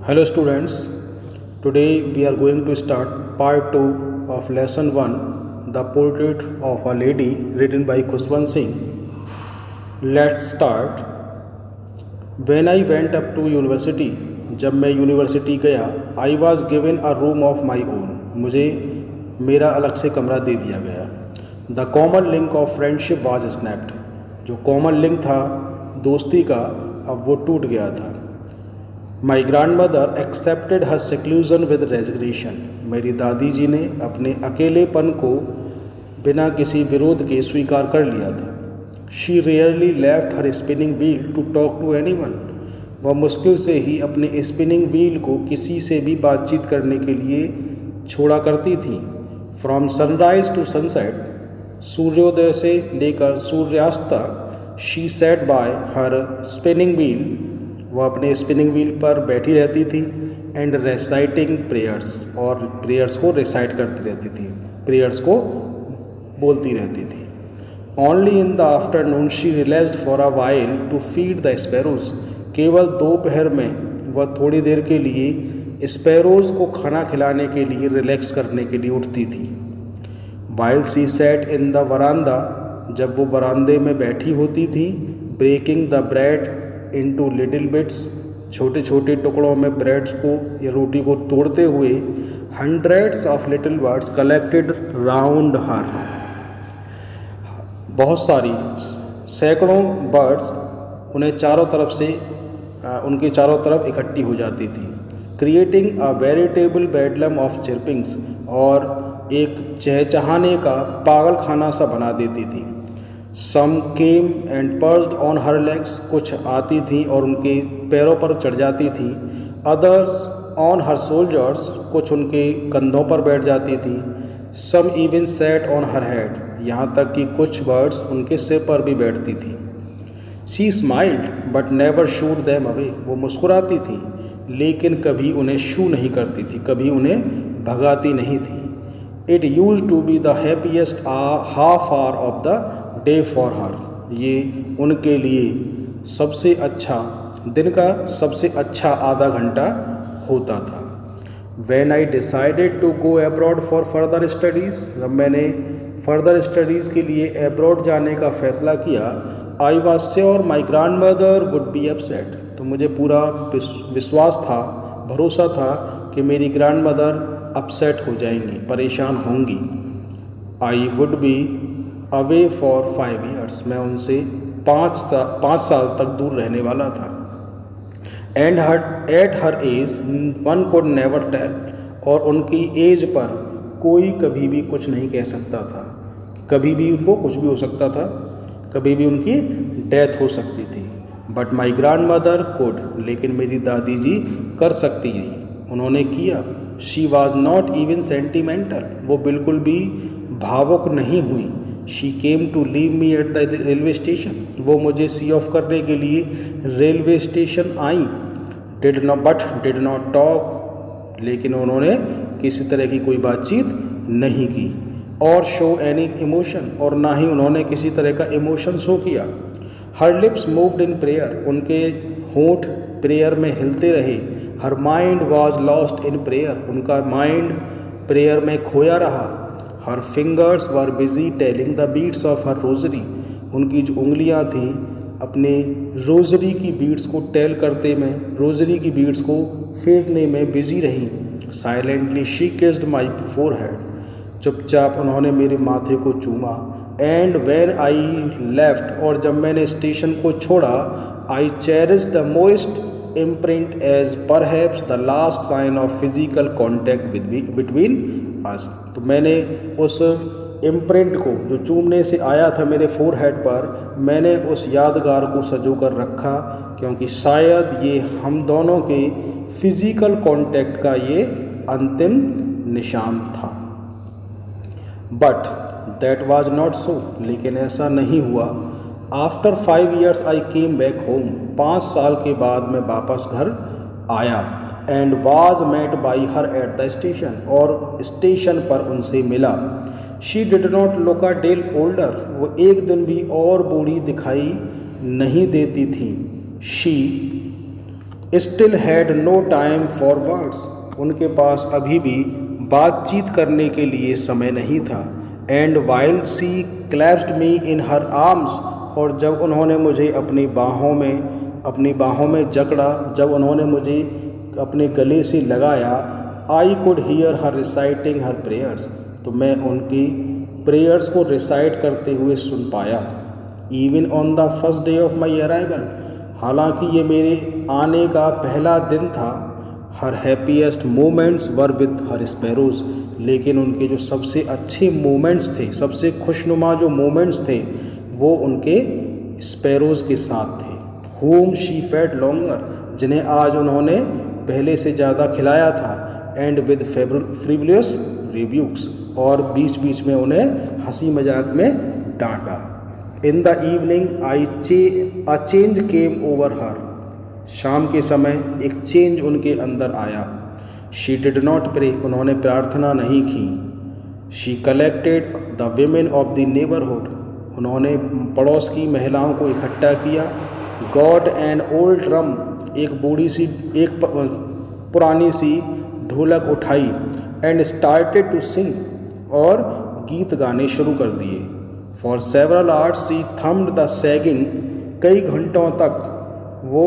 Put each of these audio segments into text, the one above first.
Hello students, today we are going to start part 2 of lesson 1, The Portrait of a Lady, written by Khushwant Singh. Let's start. When I went up to university, जब मैं university गया, I was given a room of my own. मुझे मेरा अलग से कमरा दे दिया गया. The common link of friendship was snapped. जो common link था दोस्ती का, अब वो टूट गया था. My grandmother accepted her seclusion with resignation. मेरी दादी जी ने अपने अकेलेपन को बिना किसी विरोध के स्वीकार कर लिया था. She rarely left her spinning wheel to talk to anyone. वह मुश्किल से ही अपने स्पिनिंग व्हील को किसी से भी बातचीत करने के लिए छोड़ा करती थी. From sunrise to sunset, सूर्योदय से लेकर सूर्यास्त तक, she sat by her spinning wheel. वह अपने स्पिनिंग व्हील पर बैठी रहती थी. एंड रेसाइटिंग प्रेयर्स, और प्रेयर्स को रिसाइट करती रहती थी, प्रेयर्स को बोलती रहती थी. Only in the afternoon she relaxed for a while to feed the sparrows. केवल दोपहर में वह थोड़ी देर के लिए स्पैरोज को खाना खिलाने के लिए रिलैक्स करने के लिए उठती थी. While she sat in the verandah, जब वो बरामदे में बैठी होती थी. Breaking the bread into little bits, छोटे छोटे टुकड़ों में ब्रेड को या रोटी को तोड़ते हुए. Hundreds of little birds collected round her. बहुत सारी सैकड़ों बर्ड्स उन्हें चारों तरफ से उनके चारों तरफ इकट्ठी हो जाती थी. क्रिएटिंग अ वेरिटेबल बेडलम ऑफ चिरपिंग्स, और एक चहचहाने का पागल खाना सा बना देती थी. Some came and perched on her legs, कुछ आती थी और उनके पैरों पर चढ़ जाती थी. Others on her shoulders, कुछ उनके कंधों पर बैठ जाती थी. Some even sat on her head, यहाँ तक कि कुछ बर्ड्स उनके सिर पर भी बैठती थी. She smiled but never shooed them away. वो मुस्कुराती थी लेकिन कभी उन्हें शू नहीं करती थी, कभी उन्हें भगाती नहीं थी. It used to be the happiest half hour of the day for her. ये उनके लिए सबसे अच्छा दिन का सबसे अच्छा आधा घंटा होता था. When I decided to go abroad for further studies, जब मैंने फर्दर स्टडीज़ के लिए अब्रॉड जाने का फ़ैसला किया. I was sure my grandmother would be upset. तो मुझे पूरा विश्वास था, भरोसा था कि मेरी ग्रैंडमदर अपसेट हो जाएंगी, परेशान होंगी. I would be away for 5 years, मैं उनसे 5 साल तक दूर रहने वाला था. And at her age one could never tell, और उनकी एज पर कोई कभी भी कुछ नहीं कह सकता था. कभी भी उनको कुछ भी हो सकता था, कभी भी उनकी डेथ हो सकती थी. But my grand mother could, लेकिन मेरी दादी जी कर सकती थी, उन्होंने किया. She was not even sentimental, वो बिल्कुल भी भावुक नहीं हुई. She came to leave me at the railway station. वो मुझे सी ऑफ करने के लिए railway station I. Did not talk, लेकिन उन्होंने किसी तरह की कोई बातचीत नहीं की. और show any emotion, और ना ही उन्होंने किसी तरह का इमोशन शो किया. Her lips moved in prayer, उनके होंठ प्रेयर में हिलते रहे. Her mind was lost in prayer, उनका माइंड प्रेयर में खोया रहा. Her fingers were busy telling the beats of her rosary. उनकी जो उंगलियां थीं अपने रोजरी की बीट्स को टेल करते में, रोजरी की बीट्स को फेरने में बिजी रही. Silently she kissed my forehead. चुपचाप उन्होंने मेरे माथे को चूमा. And when I left, और जब मैंने स्टेशन को छोड़ा, I cherished the most imprint as perhaps the last sign of physical contact between us. तो मैंने उस इम्प्रिंट को जो चूमने से आया था मेरे फोरहेड पर, मैंने उस यादगार को सजो कर रखा, क्योंकि शायद ये हम दोनों के फिजिकल कांटेक्ट का ये अंतिम निशान था. But that was not so, लेकिन ऐसा नहीं हुआ. After 5 years I came back home. 5 साल के बाद मैं वापस घर आया. And was met by her at the station, और स्टेशन पर उनसे मिला. She did not look a day older, वो एक दिन भी और बूढ़ी दिखाई नहीं देती थी. She still had no time for words, उनके पास अभी भी बातचीत करने के लिए समय नहीं था। And while she clasped me in her arms, और जब उन्होंने मुझे अपनी बाहों में जकड़ा, जब उन्होंने मुझे अपने गले से लगाया, I could hear her reciting her prayers, तो मैं उनकी प्रेयर्स को रिसाइट करते हुए सुन पाया। Even on the first day of my arrival, हालांकि ये मेरे आने का पहला दिन था। Her happiest moments were with her sparrows, लेकिन उनके जो सबसे अच्छे मोमेंट्स थे, सबसे खुशनुमा जो मोमेंट्स थे, वो उनके स्पैरोज़ के साथ थे। होम शी फेड लॉन्गर, जिन्हें आज उन्होंने पहले से ज़्यादा खिलाया था। एंड विद फ्रिवलियस रिब्यूक्स, और बीच बीच में उन्हें हंसी मजाक में डांटा। इन the evening a change came over हर, शाम के समय एक चेंज उनके अंदर आया। शी डिड नॉट प्रे, उन्होंने प्रार्थना नहीं की। She collected the women of the neighbourhood, उन्होंने पड़ोस की महिलाओं को इकट्ठा किया। गॉट एन ओल्ड ड्रम, एक पुरानी सी ढोलक उठाई। एंड स्टार्टेड टू सिंग, और गीत गाने शुरू कर दिए। For several hours she thumbed the sagging, कई घंटों तक वो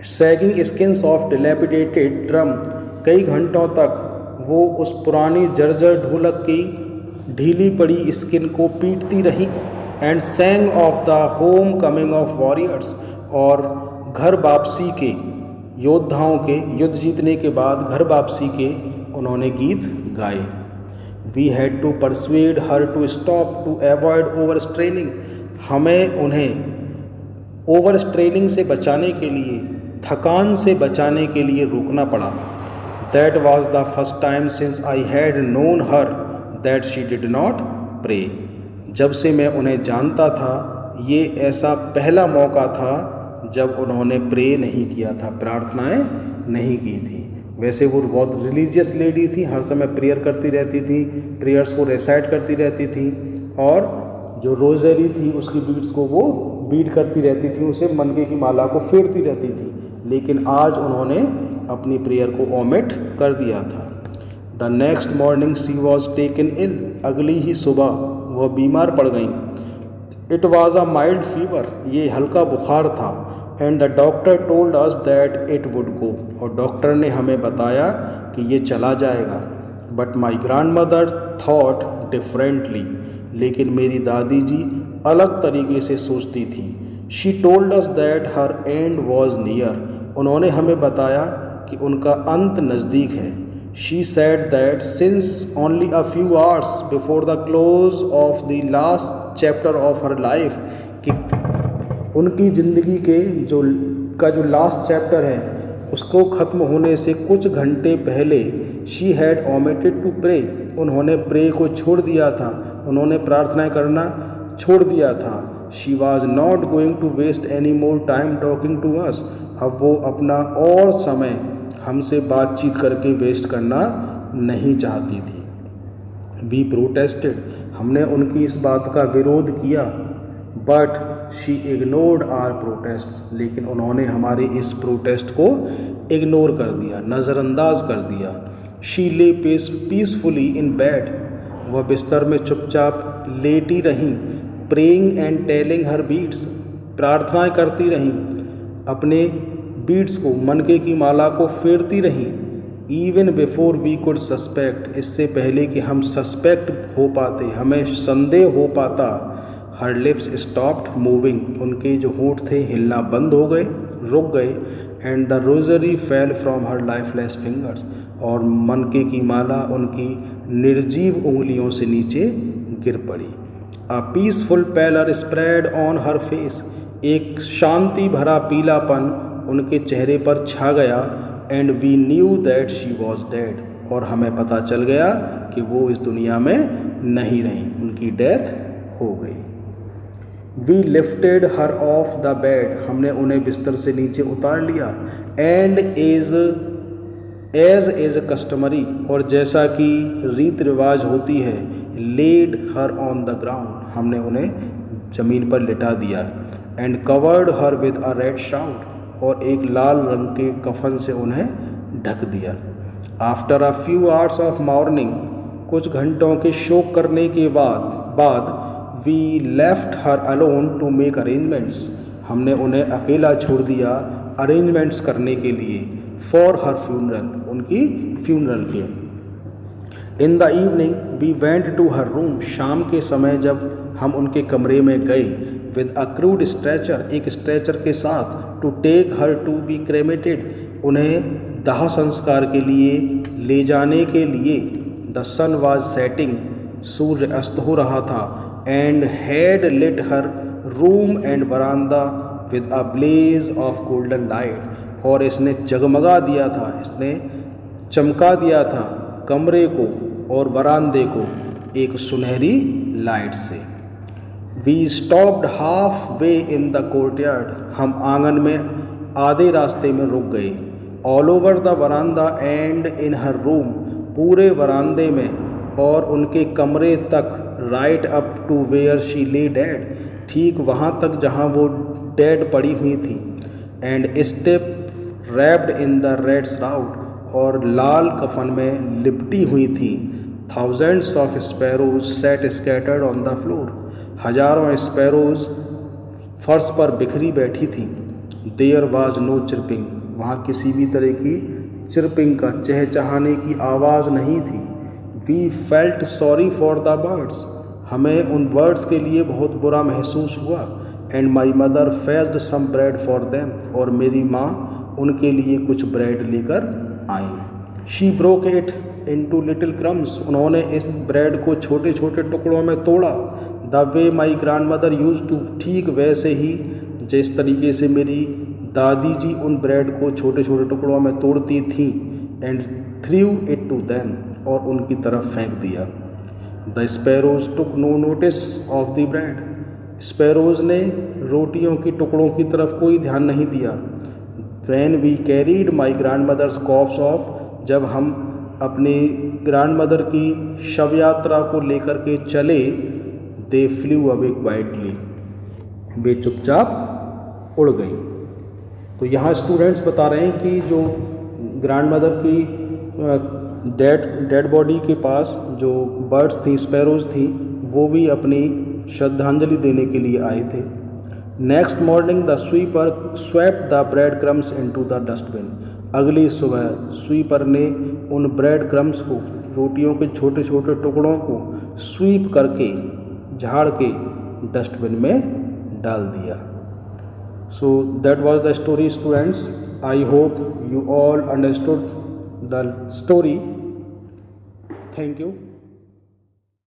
sagging skins of dilapidated drum, कई घंटों तक वो उस पुरानी जर्जर ढोलक की ढीली पड़ी स्किन को पीटती रही। And सैंग of the home coming of warriors, और घर वापसी के योद्धाओं के, युद्ध जीतने के बाद घर वापसी के उन्होंने गीत गाए। We had to persuade her to stop to avoid over straining, हमें उन्हें ओवर स्ट्रेनिंग से बचाने के लिए, थकान से बचाने के लिए रोकना पड़ा। That was the first time since I had known her that she did not pray, जब से मैं उन्हें जानता था, ये ऐसा पहला मौका था जब उन्होंने प्रे नहीं किया था, प्रार्थनाएं नहीं की थी। वैसे वो बहुत रिलीजियस लेडी थी, हर समय प्रेयर करती रहती थी, प्रेयर्स को रिसाइट करती रहती थी, और जो रोज़री थी उसकी बीट्स को वो बीट करती रहती थी, उसे मनके की माला को फेरती रहती थी। लेकिन आज उन्होंने अपनी प्रेयर को ओमिट कर दिया था। The next morning she was taken ill, अगली ही सुबह वह बीमार पड़ गई। It was a mild fever, ये हल्का बुखार था। And the doctor told us that it would go, और डॉक्टर ने हमें बताया कि ये चला जाएगा। But my grand mother thought differently, लेकिन मेरी दादी जी अलग तरीके से सोचती थी। She told us that her end was near, उन्होंने हमें बताया कि उनका अंत नज़दीक है। She said that since only a few hours before the close of the last chapter of her life, कि उनकी ज़िंदगी के जो लास्ट चैप्टर है उसको ख़त्म होने से कुछ घंटे पहले she had omitted to pray, उन्होंने प्रे को छोड़ दिया था, उन्होंने प्रार्थनाएं करना छोड़ दिया था। She was not going to waste any more time talking to us, अब वो अपना और समय हमसे बातचीत करके वेस्ट करना नहीं चाहती थी। वी प्रोटेस्टेड, हमने उनकी इस बात का विरोध किया। But she ignored our protest, लेकिन उन्होंने हमारे इस प्रोटेस्ट को इग्नोर कर दिया, नज़रअंदाज कर दिया। शी ले पीसफुली इन बेड, वह बिस्तर में चुपचाप लेटी रहीं। Praying and telling her beads, प्रार्थनाएं करती रहीं, अपने बीट्स को, मनके की माला को फेरती रहीं। Even before we could suspect, इससे पहले कि हम सस्पेक्ट हो पाते, हमें संदेह हो पाता। हर लिप्स स्टॉप्ड मूविंग, उनके जो होंठ थे हिलना बंद हो गए, रुक गए। And the rosary fell from her lifeless fingers, और मनके की माला उनकी निर्जीव उंगलियों से नीचे गिर पड़ी। A peaceful pallor spread on her face, एक शांति भरा पीलापन उनके चेहरे पर छा गया। And we knew that she was dead, और हमें पता चल गया कि वो इस दुनिया में नहीं रहीं, उनकी डेथ हो गई। We lifted her off the bed, हमने उन्हें बिस्तर से नीचे उतार लिया। एंड एज कस्टमरी, और जैसा कि रीत रिवाज होती है, laid her on the ground, हमने उन्हें ज़मीन पर लिटा दिया। And covered her with a red shroud, और एक लाल रंग के कफन से उन्हें ढक दिया। After a few hours of mourning, कुछ घंटों के शोक करने के बाद we left her alone to make arrangements, हमने उन्हें अकेला छोड़ दिया अरेंजमेंट्स करने के लिए, फॉर हर फ्यूनरल, उनकी फ्यूनरल के। In the evening we went to her room, शाम के समय जब हम उनके कमरे में गए, विद अ क्रूड स्ट्रेचर, एक स्ट्रेचर के साथ, to take her to be क्रेमेटेड, उन्हें दाह संस्कार के लिए ले जाने के लिए। द सन वाज सेटिंग, सूर्य अस्त हो रहा था, and had lit her room and verandah with a blaze of golden light, और इसने जगमगा दिया था, इसने चमका दिया था कमरे को और वरांदे को एक सुनहरी लाइट से। We stopped half way in the courtyard, हम आंगन में आधे रास्ते में रुक गए। All over the verandah and in her room, पूरे वरांदे में और उनके कमरे तक, right up to where she lay dead, ठीक वहाँ तक जहाँ वो डेड पड़ी हुई थी। And step wrapped in the red shroud, और लाल कफन में लिपटी हुई थी। Thousands of sparrows sat scattered on the floor, हजारों स्पैरोज फर्श पर बिखरी बैठी थी। देयर वाज नो चिरपिंग, वहाँ किसी भी तरह की चिरपिंग का, चहचहाने की आवाज़ नहीं थी। We felt sorry for the birds, हमें उन बर्ड्स के लिए बहुत बुरा महसूस हुआ। And my mother fetched some bread for them, और मेरी माँ उनके लिए कुछ ब्रेड लेकर आई। She broke it into little crumbs, उन्होंने इस ब्रेड को छोटे छोटे टुकड़ों में तोड़ा। The way my grand mother used to, ठीक वैसे ही जिस तरीके से मेरी दादी जी उन ब्रेड को छोटे छोटे टुकड़ों में तोड़ती थी। And threw it to them, और उनकी तरफ फेंक दिया। The sparrows took no notice of the bread, sparrows ने रोटियों की टुकड़ों की तरफ कोई ध्यान नहीं दिया। When we carried my grandmother's corpse off, जब हम अपनी ग्रैंड मदर की शव यात्रा को लेकर के चले, दे फ्लू अवे क्वाइटली, वे चुपचाप उड़ गई। तो यहाँ स्टूडेंट्स बता रहे हैं कि जो ग्रैंड मदर की डेड बॉडी के पास जो बर्ड्स थी, स्पैरोज थी, वो भी अपनी श्रद्धांजलि देने के लिए आए थे। Next morning the sweeper swept the bread crumbs into the dustbin, अगली सुबह स्वीपर ने उन ब्रेड क्रम्स को, रोटियों के छोटे छोटे टुकड़ों को स्वीप करके, झाड़ के डस्टबिन में डाल दिया। So that was the story students. I hope you all understood the story. Thank you.